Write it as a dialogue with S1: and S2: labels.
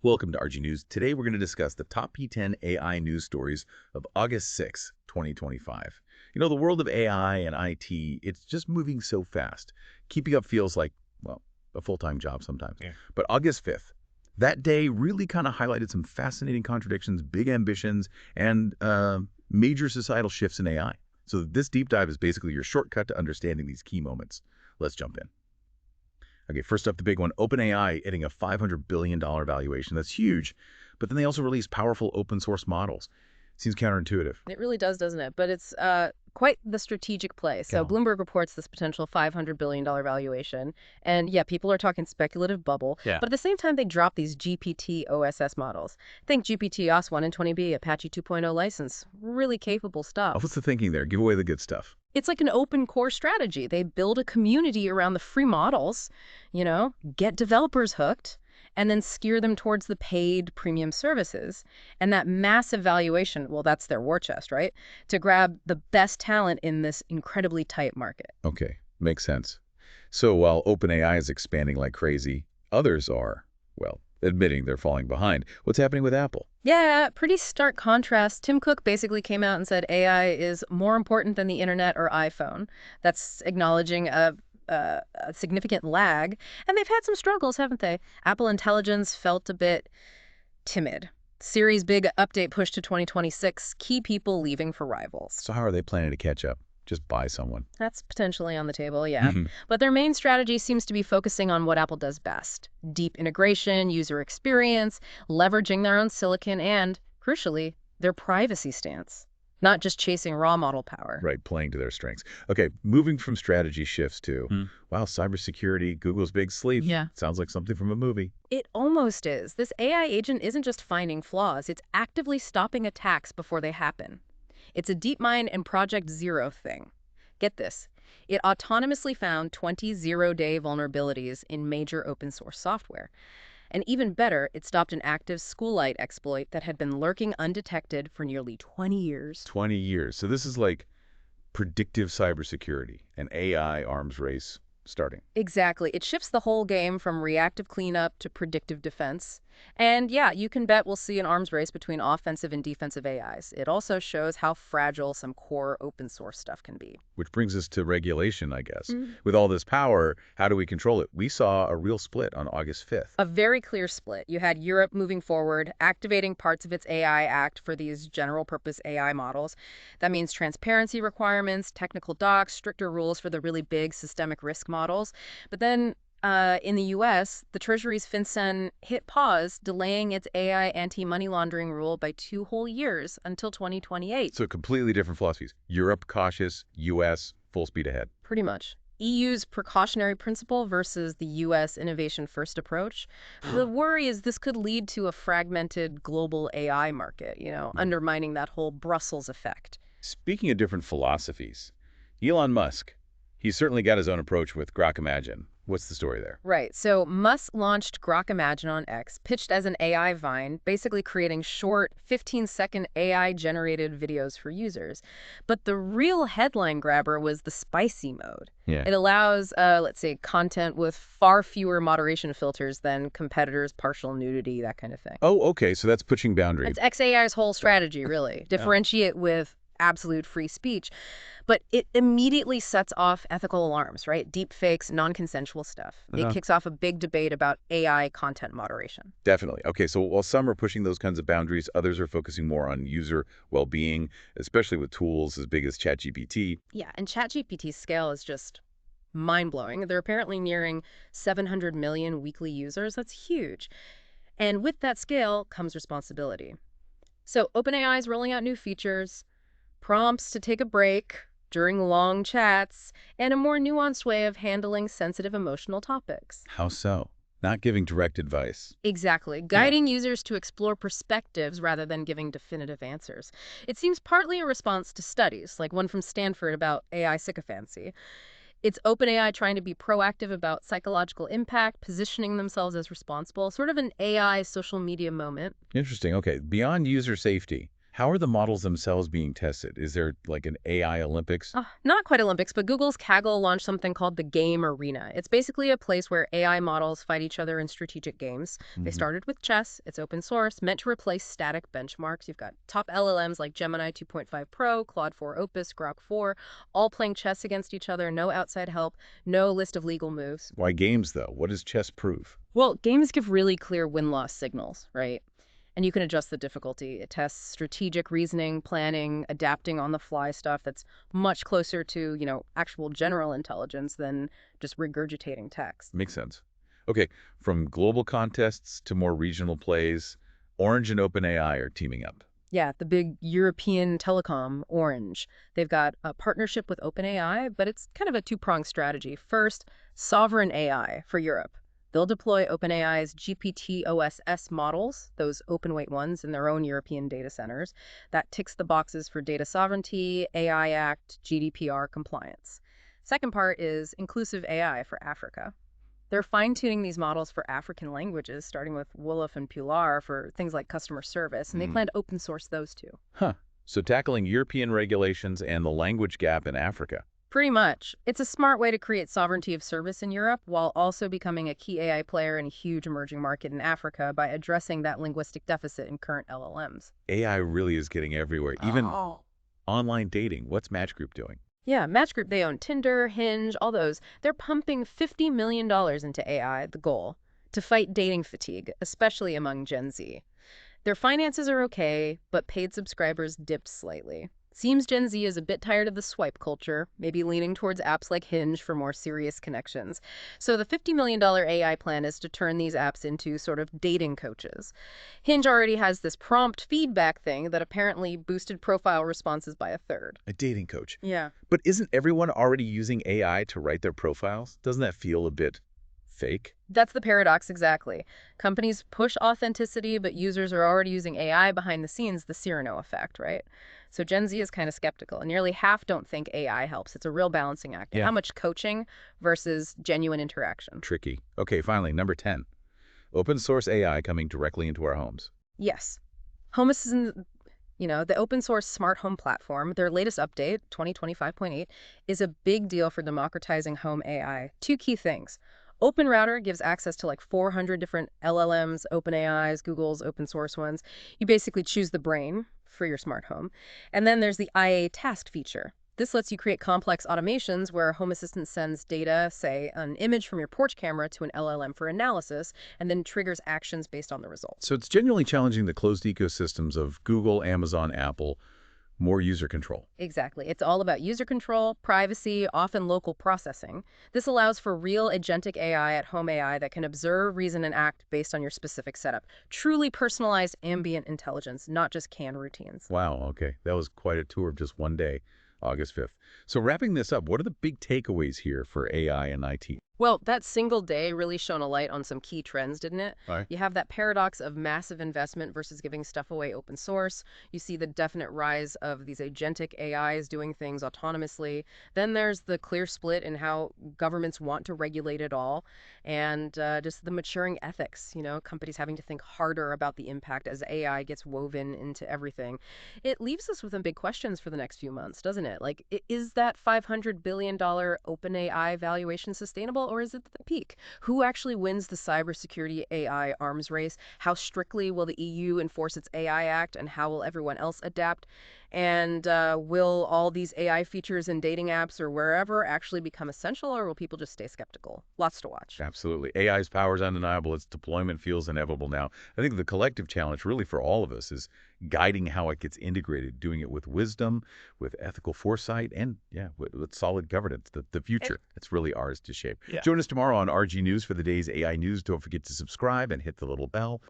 S1: Welcome to RG News. Today we're going to discuss the top P10 AI news stories of August 6, 2025. You know, the world of AI and IT, it's just moving so fast. Keeping up feels like, well, a full-time job sometimes.
S2: Yeah.
S1: But August 5th, that day really kind of highlighted some fascinating contradictions, big ambitions, and major societal shifts in AI. So this deep dive is basically your shortcut to understanding these key moments. Let's jump in. Okay, first up, the big one, OpenAI hitting a $500 billion valuation. That's huge. But then they also released powerful open source models. Seems counterintuitive.
S3: It really does, doesn't it? But it's quite the strategic play. So Bloomberg reports this potential $500 billion valuation. And yeah, people are talking speculative bubble.
S2: Yeah.
S3: But at the same time, they drop these GPT OSS models. Think GPT OS 1 and 20B, Apache 2.0 license. Really capable stuff.
S1: What's the thinking there? Give away the good stuff.
S3: It's like an open core strategy. They build a community around the free models, get developers hooked, and then steer them towards the paid premium services. And that massive valuation, well, that's their war chest, right? To grab the best talent in this incredibly tight market.
S1: Okay, makes sense. So while OpenAI is expanding like crazy, others are, well, admitting they're falling behind. What's happening with Apple?
S3: Yeah, pretty stark contrast. Tim Cook basically came out and said AI is more important than the internet or iPhone. That's acknowledging a significant lag. And they've had some struggles, haven't they? Apple Intelligence felt a bit timid. Series big update push to 2026, key people leaving for rivals.
S1: So how are they planning to catch up? Just buy someone.
S3: That's potentially on the table, yeah. But their main strategy seems to be focusing on what Apple does best. Deep integration, user experience, leveraging their own silicon, and, crucially, their privacy stance. Not just chasing raw model power.
S1: Right, playing to their strengths. Okay, moving from strategy shifts to, wow, cybersecurity, Google's big sleep.
S3: Yeah.
S1: Sounds like something from a movie.
S3: It almost is. This AI agent isn't just finding flaws, it's actively stopping attacks before they happen. It's a DeepMind and Project Zero thing. Get this. It autonomously found 20 zero-day vulnerabilities in major open source software. And even better, it stopped an active SQLite exploit that had been lurking undetected for nearly 20 years.
S1: 20 years. So this is like predictive cybersecurity, an AI arms race starting.
S3: Exactly. It shifts the whole game from reactive cleanup to predictive defense. And yeah, you can bet we'll see an arms race between offensive and defensive AIs. It also shows how fragile some core open source stuff can be.
S1: Which brings us to regulation, I guess. With all this power, how do we control it? We saw a real split on August 5th.
S3: A very clear split. You had Europe moving forward, activating parts of its AI Act for these general-purpose AI models. That means transparency requirements, technical docs, stricter rules for the really big systemic risk models. But then in the U.S., the Treasury's FinCEN hit pause, delaying its AI anti-money laundering rule by 2 whole years until 2028.
S1: So completely different philosophies. Europe cautious, U.S. full speed ahead.
S3: Pretty much. EU's precautionary principle versus the U.S. innovation-first approach. The worry is this could lead to a fragmented global AI market, undermining that whole Brussels effect.
S1: Speaking of different philosophies, Elon Musk, he's certainly got his own approach with Grok Imagine. What's the story there?
S3: Right. So Musk launched Grok Imagine on X, pitched as an AI vine, basically creating short, 15-second AI-generated videos for users. But the real headline grabber was the spicy mode.
S1: Yeah.
S3: It allows, let's say, content with far fewer moderation filters than competitors' partial nudity, that kind of thing.
S1: Oh, okay. So that's pushing boundaries.
S3: It's XAI's whole strategy, really. Differentiate with absolute free speech. But it immediately sets off ethical alarms, right? Deep fakes, non-consensual stuff. It kicks off a big debate about AI content moderation.
S1: Definitely. Okay, so while some are pushing those kinds of boundaries, others are focusing more on user well-being, especially with tools as big as ChatGPT.
S3: Yeah, and ChatGPT's scale is just mind-blowing. They're apparently nearing 700 million weekly users. That's huge. And with that scale comes responsibility. So OpenAI is rolling out new features, prompts to take a break during long chats, and a more nuanced way of handling sensitive emotional topics.
S1: How so? Not giving direct advice.
S3: Exactly. Guiding users to explore perspectives rather than giving definitive answers. It seems partly a response to studies, like one from Stanford about AI sycophancy. It's OpenAI trying to be proactive about psychological impact, positioning themselves as responsible, sort of an AI social media moment.
S1: Interesting. Okay, beyond user safety, How are the models themselves being tested? Is there like an AI Olympics?
S3: Not quite Olympics, but Google's Kaggle launched something called the Game Arena. It's basically a place where AI models fight each other in strategic games. They
S1: Hmm.
S3: started with chess. It's open source, meant to replace static benchmarks. You've got top LLMs like Gemini 2.5 Pro, Claude 4 Opus, Grok 4, all playing chess against each other, no outside help, no list of legal moves.
S1: Why games, though? What does chess prove?
S3: Well, games give really clear win-loss signals, right? And you can adjust the difficulty. It tests strategic reasoning, planning, adapting on the fly stuff that's much closer to, actual general intelligence than just regurgitating text.
S1: Makes sense. Okay, from global contests to more regional plays, Orange and OpenAI are teaming up.
S3: Yeah, the big European telecom, Orange. They've got a partnership with OpenAI, but it's kind of a two-pronged strategy. First, sovereign AI for Europe. They'll deploy OpenAI's GPT-OSS models, those open-weight ones, in their own European data centers. That ticks the boxes for data sovereignty, AI Act, GDPR compliance. Second part is inclusive AI for Africa. They're fine-tuning these models for African languages, starting with Wolof and Pular for things like customer service, and they
S1: Hmm.
S3: plan to open source those too.
S1: Huh. So tackling European regulations and the language gap in Africa.
S3: Pretty much. It's a smart way to create sovereignty of service in Europe while also becoming a key AI player in a huge emerging market in Africa by addressing that linguistic deficit in current LLMs.
S1: AI really is getting everywhere, even
S3: Oh.
S1: online dating. What's Match Group doing?
S3: Yeah, Match Group, they own Tinder, Hinge, all those. They're pumping $50 million into AI, the goal, to fight dating fatigue, especially among Gen Z. Their finances are okay, but paid subscribers dipped slightly. Seems Gen Z is a bit tired of the swipe culture, maybe leaning towards apps like Hinge for more serious connections. So the $50 million AI plan is to turn these apps into sort of dating coaches. Hinge already has this prompt feedback thing that apparently boosted profile responses by a third.
S1: A dating coach.
S3: Yeah.
S1: But isn't everyone already using AI to write their profiles? Doesn't that feel a bit fake?
S3: That's the paradox exactly. Companies push authenticity, but users are already using AI behind the scenes, the Cyrano effect, right? So Gen Z is kind of skeptical, and nearly half don't think AI helps. It's a real balancing act.
S1: Yeah.
S3: How much coaching versus genuine interaction?
S1: Tricky. Okay, finally, number 10. Open source AI coming directly into our homes.
S3: Yes. Home Assistant, the open source smart home platform, their latest update, 2025.8, is a big deal for democratizing home AI. Two key things. Open Router gives access to like 400 different LLMs, OpenAI's, Google's open source ones. You basically choose the brain for your smart home. And then there's the IA task feature. This lets you create complex automations where Home Assistant sends data, say an image from your porch camera to an LLM for analysis, and then triggers actions based on the results.
S1: So it's genuinely challenging the closed ecosystems of Google, Amazon, Apple, more user control.
S3: Exactly. It's all about user control, privacy, often local processing. This allows for real agentic AI at home AI that can observe, reason, and act based on your specific setup. Truly personalized ambient intelligence, not just canned routines.
S1: Wow, okay. That was quite a tour of just one day, August 5th. So wrapping this up, what are the big takeaways here for AI and IT?
S3: Well, that single day really shone a light on some key trends, didn't it?
S1: All right.
S3: You have that paradox of massive investment versus giving stuff away open source. You see the definite rise of these agentic AIs doing things autonomously. Then there's the clear split in how governments want to regulate it all, and just the maturing ethics, companies having to think harder about the impact as AI gets woven into everything. It leaves us with some big questions for the next few months, doesn't it? Like, is that $500 billion OpenAI valuation sustainable? Or is it the peak? Who actually wins the cybersecurity AI arms race? How strictly will the EU enforce its AI Act, and how will everyone else adapt? And will all these AI features in dating apps or wherever actually become essential, or will people just stay skeptical? Lots to watch.
S1: Absolutely. AI's power is undeniable. Its deployment feels inevitable now. I think the collective challenge really for all of us is guiding how it gets integrated, doing it with wisdom, with ethical foresight, and yeah, with solid governance. The future, it's really ours to shape.
S3: Yeah.
S1: Join us tomorrow on RG News for the day's AI news. Don't forget to subscribe and hit the little bell.